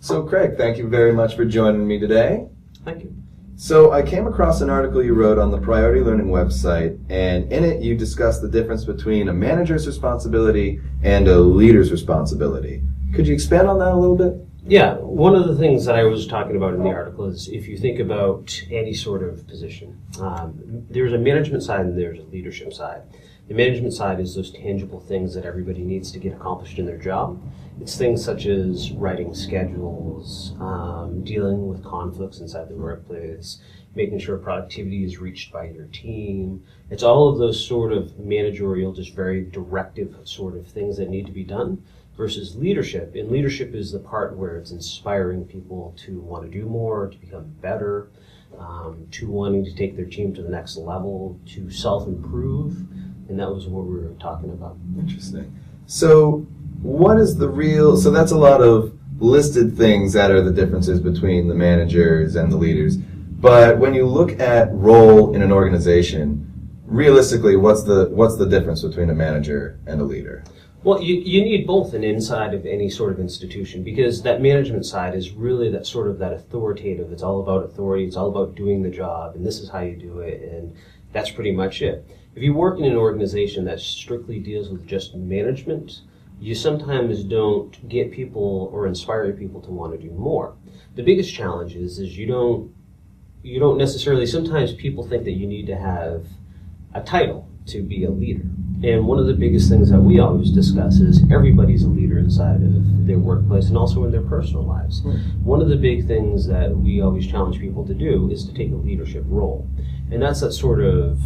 So Craig, thank you very much for joining me today. Thank you. So I came across an article you wrote on the Priority Learning website, and in it you discussed the difference between a manager's responsibility and a leader's responsibility. Could you expand on that a little bit? Yeah, one of the things that I was talking about in the article is if you think about any sort of position, there's a management side and there's a leadership side. The management side is those tangible things that everybody needs to get accomplished in their job. It's things such as writing schedules, dealing with conflicts inside the workplace, making sure productivity is reached by your team. It's all of those sort of managerial, just very directive sort of things that need to be done versus leadership. And leadership is the part where it's inspiring people to want to do more, to become better, to wanting to take their team to the next level, to self-improve. And that was what we were talking about. Interesting. So what is the real, so that's a lot of listed things that are the differences between the managers and the leaders. But when you look at role in an organization, realistically, what's the difference between a manager and a leader? Well, you need both an inside of any sort of institution, because that management side is really that sort of that authoritative. It's all about authority. It's all about doing the job, and this is how you do it, and that's pretty much it. If you work in an organization that strictly deals with just management, you sometimes don't get people or inspire people to want to do more. The biggest challenge is you don't necessarily, sometimes people think that you need to have a title to be a leader. And one of the biggest things that we always discuss is everybody's a leader inside of their workplace and also in their personal lives. One of the big things that we always challenge people to do is to take a leadership role. And that's that sort of,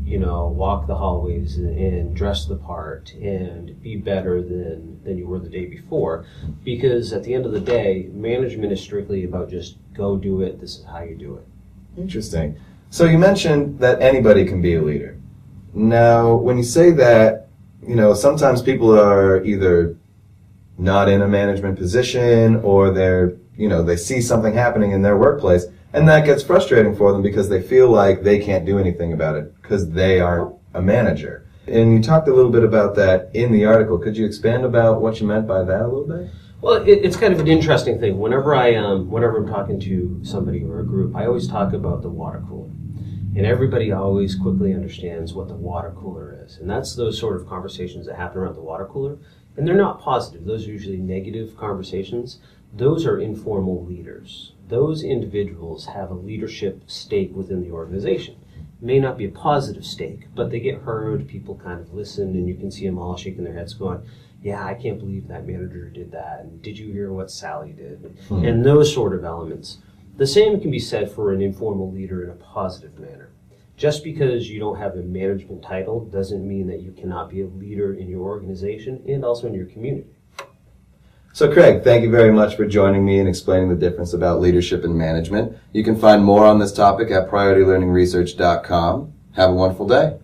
walk the hallways and dress the part and be better than you were the day before. Because at the end of the day, management is strictly about just go do it, this is how you do it. Interesting. So you mentioned that anybody can be a leader. Now, when you say that, sometimes people are either not in a management position or they see something happening in their workplace, and that gets frustrating for them because they feel like they can't do anything about it because they aren't a manager. And you talked a little bit about that in the article. Could you expand about what you meant by that a little bit? Well, it's kind of an interesting thing. Whenever I'm talking to somebody or a group, I always talk about the water cooler. And everybody always quickly understands what the water cooler is. And that's those sort of conversations that happen around the water cooler. And they're not positive. Those are usually negative conversations. Those are informal leaders. Those individuals have a leadership stake within the organization. It may not be a positive stake, but they get heard, people kind of listen, and you can see them all shaking their heads going, yeah, I can't believe that manager did that, and did you hear what Sally did? And those sort of elements. The same can be said for an informal leader in a positive manner. Just because you don't have a management title doesn't mean that you cannot be a leader in your organization and also in your community. So Craig, thank you very much for joining me and explaining the difference about leadership and management. You can find more on this topic at PriorityLearningResearch.com. Have a wonderful day.